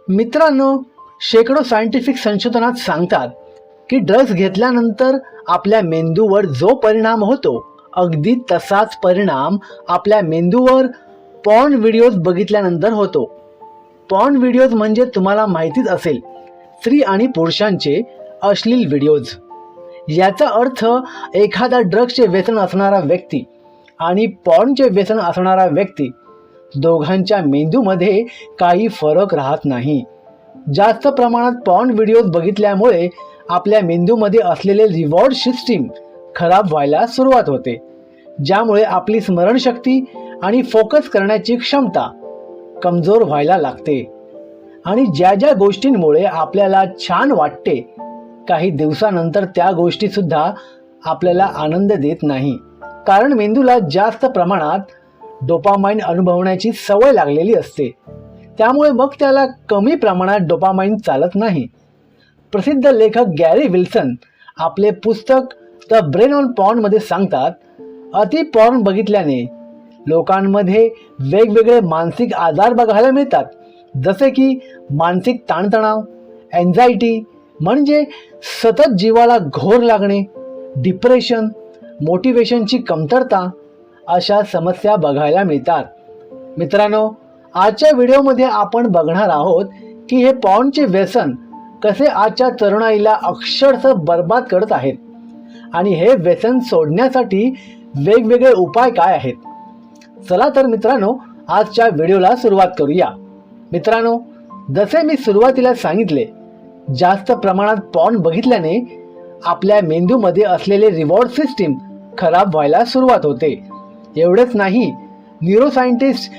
मित्रांनो, शेकडो सायंटिफिक संशोधनात सांगतात की ड्रग्ज घेतल्यानंतर आपल्या मेंदूवर जो परिणाम होतो अगदी तसाच परिणाम आपल्या मेंदूवर पॉर्न व्हिडिओज बघितल्यानंतर होतो. पॉर्न व्हिडिओज म्हणजे तुम्हाला माहितीच असेल, स्त्री आणि पुरुषांचे अश्लील व्हिडिओज. याचा अर्थ एखादा ड्रग्जचे व्यसन असणारा व्यक्ती आणि पॉर्नचे व्यसन असणारा व्यक्ती दोघांच्या मेंदूमध्ये काही फरक राहत नाही. जास्त प्रमाणात पॉर्न व्हिडिओज बघितल्यामुळे आपल्या मेंदूमध्ये असलेले रिवॉर्ड सिस्टीम खराब व्हायला सुरुवात होते, ज्यामुळे आपली स्मरणशक्ती आणि फोकस करण्याची क्षमता कमजोर व्हायला लागते. आणि ज्या ज्या गोष्टींमुळे आपल्याला छान वाटते, काही दिवसानंतर त्या गोष्टीसुद्धा आपल्याला आनंद देत नाही, कारण मेंदूला जास्त प्रमाणात डोपामाइन अनुभवण्याची सवय लागलेली असते. त्यामुळे मग त्याला कमी प्रमाणात डोपामाइन चालत नाही. प्रसिद्ध लेखक गॅरी विल्सन आपले पुस्तक द ब्रेन ऑन पॉर्नमध्ये सांगतात, अति पॉर्न बघितल्याने लोकांमध्ये वेगवेगळे मानसिक आजार बघायला मिळतात, जसे की मानसिक ताणतणाव, एन्झायटी म्हणजे सतत जीवाला घोर लागणे, डिप्रेशन, मोटिवेशनची कमतरता अशा समस्या बघायला मिळतात. मित्रांनो, आजच्या व्हिडिओमध्ये आपण बघणार आहोत की हे पॉर्नचे व्यसन कसे आजच्या तरुणाईला अक्षरशः बर्बाद करत आहेत आणि हे व्यसन सोडण्यासाठी वेगवेगळे उपाय काय आहेत. चला तर मित्रांनो, आजच्या व्हिडिओला सुरुवात करूया. मित्रांनो, जसे मी सुरुवातीला सांगितले, जास्त प्रमाणात पॉर्न बघितल्याने आपल्या मेंदूमध्ये असलेले रिवॉर्ड सिस्टीम खराब व्हायला सुरुवात होते. एवढेच नाही, न्यूरोसायंटिस्ट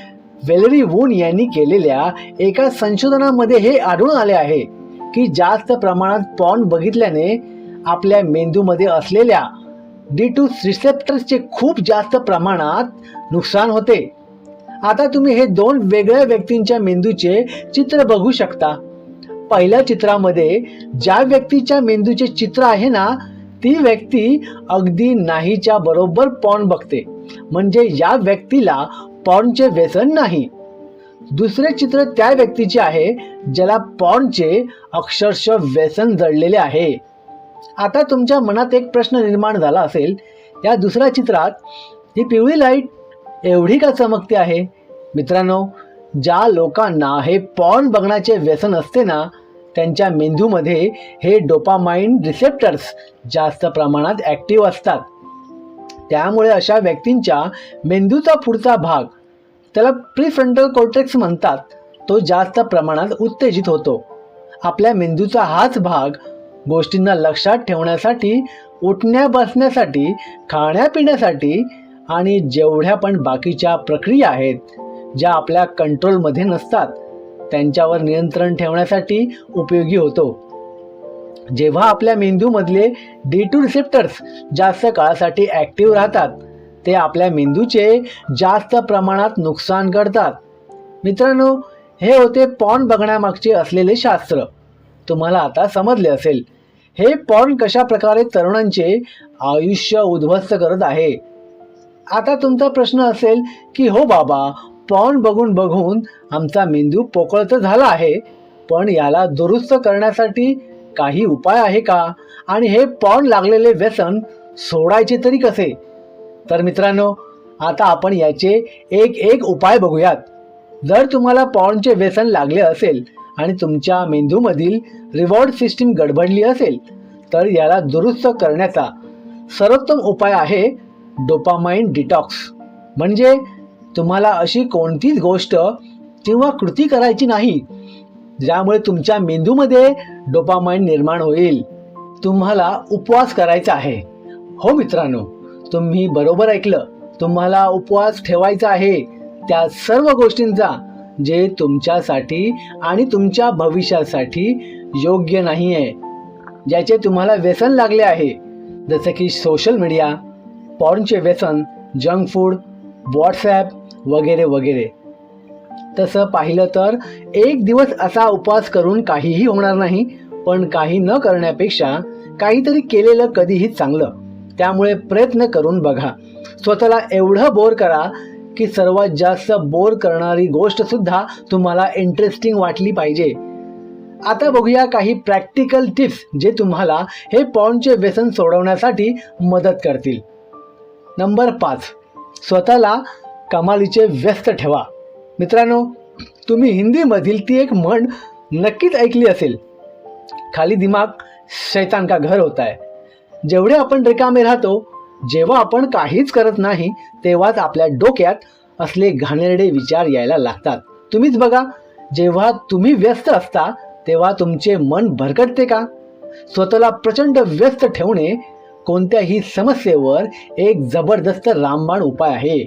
वेलेरी वून यांनी केलेल्या एका संशोधनामध्ये हे आढळून आले आहे की जास्त प्रमाणात पॉर्न बघितल्याने आपल्या मेंदूमध्ये असलेल्या D2 रिसेप्टर्सचे खूप जास्त प्रमाणात नुकसान होते. आता तुम्ही हे दोन वेगळ्या व्यक्तींच्या मेंदूचे चित्र बघू शकता. पहिल्या चित्रामध्ये ज्या व्यक्तीच्या मेंदूचे चित्र आहे ना, ती व्यक्ती अगदी नाहीच्या बरोबर पॉर्न बघते, म्हणजे या व्यक्तीला पॉर्नचे व्यसन नाही. दुसरे चित्र त्या व्यक्तीचे आहे ज्याला पॉर्नचे अक्षरशः व्यसन जडलेले आहे. आता तुमच्या मनात एक प्रश्न निर्माण झाला असेल, या दुसऱ्या चित्रात ही पिवळी लाईट एवढी का चमकते आहे? मित्रांनो, ज्या लोकांना हे पॉर्न बघण्याचे व्यसन असते ना, त्यांच्या मेंदूमध्ये हे डोपामाइन रिसेप्टर्स जास्त प्रमाणात ॲक्टिव्ह असतात. त्यामुळे अशा व्यक्तींच्या मेंदूचा पुढचा भाग, त्याला प्रीफ्रंटल कॉर्टेक्स म्हणतात, तो जास्त प्रमाणात उत्तेजित होतो. आपल्या मेंदूचा हाच भाग गोष्टींना लक्षात ठेवण्यासाठी, उठण्या बसण्यासाठी, खाण्यापिण्यासाठी आणि जेवढ्या पण बाकीच्या प्रक्रिया आहेत ज्या आपल्या कंट्रोलमध्ये नसतात त्यांच्यावर नियंत्रण ठेवण्यासाठी उपयोगी होतो. जेव्हा आपल्या मेंदूमधले D2 रिसेप्टर्स जास्त काळासाठी ॲक्टिव्ह राहतात, ते आपल्या मेंदूचे जास्त प्रमाणात नुकसान करतात. मित्रांनो, हे होते पॉर्न बघण्यामागचे असलेले शास्त्र. तुम्हाला आता समजले असेल हे पॉर्न कशा प्रकारे तरुणांचे आयुष्य उद्ध्वस्त करत आहे. आता तुमचा प्रश्न असेल की हो बाबा, पॉर्न बघून बघून आमचा मेंदू पोकळ तर झाला आहे, पण याला दुरुस्त करण्यासाठी काही उपाय आहे का? आणि हे पॉर्न लागलेले व्यसन सोडायचे तरी कसे? तर मित्रांनो, आता आपण याचे एक एक उपाय बघूयात. जर तुम्हाला पॉर्नचे व्यसन लागले असेल आणि तुमच्या मेंदूमधील रिवॉर्ड सिस्टीम गडबडली असेल, तर याला दुरुस्त करण्याचा सर्वोत्तम उपाय आहे डोपामाइन डिटॉक्स. म्हणजे तुम्हाला अशी कोणतीच गोष्ट किंवा कृती करायची नाही ज्यामुळे तुमच्या मेंदूमध्ये डोपामाइन निर्माण होईल. तुम्हाला उपवास करायचा आहे. हो मित्रांनो, तुम्ही बरोबर ऐकलं. तुम्हाला उपवास ठेवायचा आहे त्या सर्व गोष्टींचा जे तुमच्यासाठी आणि तुमच्या भविष्यासाठी योग्य नाही आहे, ज्याचे तुम्हाला व्यसन लागले आहे, जसे की सोशल मीडिया, पॉर्नचे व्यसन, जंक फूड, व्हॉट्सॲप वगैरे वगैरे. तसं पाहिलं तर एक दिवस असा उपवास करून काहीही होणार नाही, पण काही न करण्यापेक्षा काहीतरी केलेलं कधीही चांगलं. त्यामुळे प्रयत्न करून बघा. स्वतःला एवढं बोर करा की सर्वात जास्त बोर करणारी गोष्ट सुद्धा तुम्हाला इंटरेस्टिंग वाटली पाहिजे. आता बघूया काही प्रॅक्टिकल टिप्स जे तुम्हाला हे पॉर्नचे व्यसन सोडवण्यासाठी मदत करतील. नंबर 5, स्वतःला कमालीचे व्यस्त ठेवा. मित्रांनो, तुम्ही हिंदीमधील ती एक म्हण नक्कीच ऐकली असेल, खाली दिमाग शैतान का घर होता है. जेवढे आपण रिकामे राहतो, जेव्हा आपण काहीच करत नाही, तेव्हाच आपल्या डोक्यात असले घाणेरडे विचार यायला लागतात. तुम्हीच बघा, जेव्हा तुम्ही व्यस्त असता तेव्हा तुमचे मन भरकटते का? स्वतःला प्रचंड व्यस्त ठेवणे कोणत्याही समस्येवर एक जबरदस्त रामबाण उपाय आहे.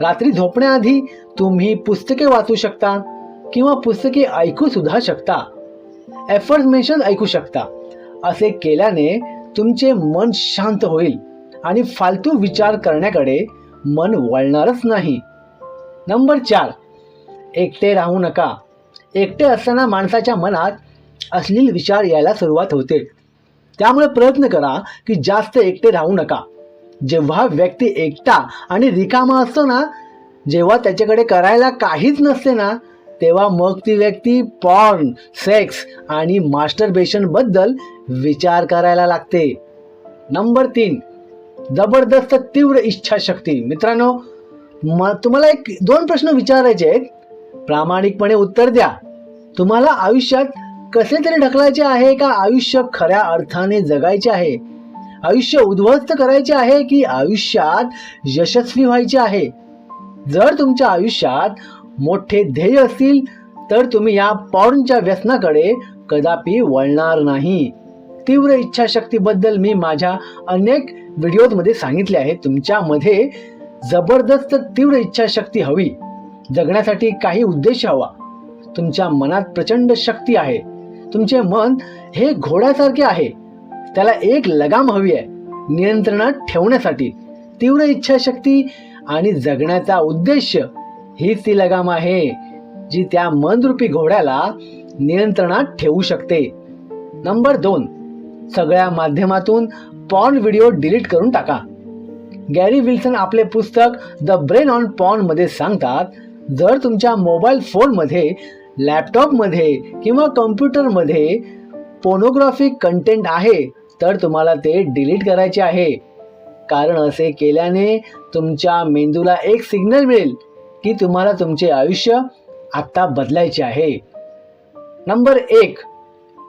रात्री झोपण्याआधी तुम्ही पुस्तके वाचू शकता किंवा पुस्तके ऐकू सुद्धा शकता. एफर्मेशन ऐकू शकता. असे केल्याने तुमचे मन शांत होईल आणि फालतू विचार करण्याकडे मन वळणारच नाही. नंबर 4, एकटे राहू नका. एकटे असताना माणसाच्या मनात अश्लील विचार यायला सुरुवात होते. त्यामुळे प्रयत्न करा की जास्त एकटे राहू नका. जेव्हा व्यक्ती एकटा आणि रिकामा असतो ना, जेव्हा त्याच्याकडे करायला काहीच नसते ना, तेव्हा मग ती व्यक्ती पॉर्न, सेक्स आणि मास्टरबेशन बद्दल विचार करायला लागते. नंबर 3, जबरदस्त तीव्र इच्छाशक्ती. मित्रांनो, तुम्हाला 2 प्रश्न विचारायचे आहेत. प्रामाणिकपणे उत्तर द्या. तुम्हाला आयुष्यात कसे तरी ढकलायचे आहे का आयुष्य खऱ्या अर्थाने जगायचे आहे? आयुष्य उद्ध्वस्त करायचे आहे की आयुष्यात यशस्वी व्हायचे आहे? जर तुमच्या आयुष्यात मोठे ध्येय असतील तर तुम्ही या पॉर्नच्या व्यसनाकडे कदापि वळणार नाही. तीव्र इच्छाशक्तीबद्दल मी माझ्या अनेक व्हिडिओमध्ये सांगितले आहे. तुमच्यामध्ये जबरदस्त तीव्र इच्छाशक्ती हवी. जगण्यासाठी काही उद्देश हवा. तुमच्या मनात प्रचंड शक्ती आहे. तुमचे मन हे घोड्यासारखे आहे. त्याला एक लगाम हवी आहे नियंत्रणात ठेवण्यासाठी. तीव्र इच्छाशक्ती आणि जगण्याचा उद्देश हीच ती लगाम आहे जी त्या मनरूपी घोड्याला नियंत्रणात ठेवू शकते. नंबर 2, सगळ्या माध्यमातून पॉर्न व्हिडिओ डिलीट करून टाका. गॅरी विल्सन आपले पुस्तक द ब्रेन ऑन पॉर्न मध्ये सांगतात, जर तुमच्या मोबाईल फोनमध्ये, लॅपटॉपमध्ये किंवा कॉम्प्युटरमध्ये पोर्नोग्राफिक कंटेंट आहे तर तुम्हाला ते डिलीट करायचे आहे. कारण असे केल्याने तुमच्या मेंदूला एक सिग्नल मिळेल की तुम्हाला तुमचे आयुष्य आत्ता बदलायचे आहे. नंबर 1,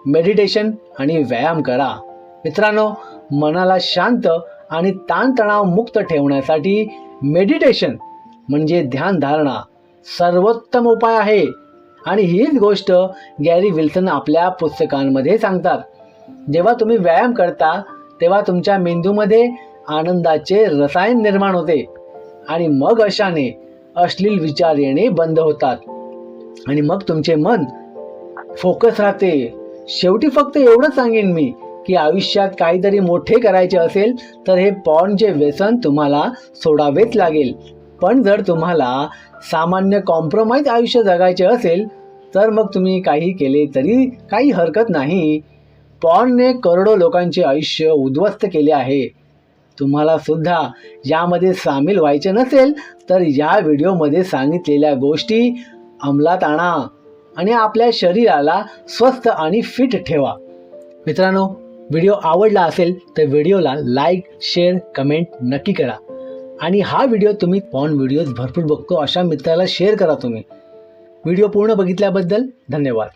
मेडिटेशन आणि व्यायाम करा. मित्रांनो, मनाला शांत आणि ताणतणाव मुक्त ठेवण्यासाठी मेडिटेशन म्हणजे ध्यानधारणा सर्वोत्तम उपाय आहे. आणि हीच गोष्ट गॅरी विल्सन आपल्या पुस्तकांमध्ये सांगतात. जेव्हा तुम्ही व्यायाम करता तेव्हा तुमच्या मेंदूमध्ये आनंदाचे रसायन निर्माण होते आणि मग अशाने अश्लील विचार येणे बंद होतात आणि मग तुमचे मन फोकस राहते. शेवटी फक्त एवढं सांगेन मी की आयुष्यात काहीतरी मोठे करायचे असेल तर हे पॉर्नचे व्यसन तुम्हाला सोडावेच लागेल. पण जर तुम्हाला सामान्य कॉम्प्रोमाइज आयुष्य जगायचे असेल तर मग तुम्ही काही केले तरी काही हरकत नाही. पॉर्नने करोडो लोकांचे आयुष्य उद्ध्वस्त केले आहे. तुम्हाला सुद्धा यामध्ये सामील व्हायचे नसेल तर या व्हिडिओमध्ये सांगितलेल्या गोष्टी अंमलात आणा आणि आपल्या शरीराला स्वस्थ आणि फिट ठेवा. मित्रांनो, व्हिडिओ आवडला असेल तर व्हिडिओला लाईक, शेअर, कमेंट नक्की करा. आणि हा व्हिडिओ तुम्ही पॉर्न व्हिडिओज भरपूर बघतो अशा मित्राला शेअर करा. तुम्ही व्हिडिओ पूर्ण बघितल्याबद्दल धन्यवाद.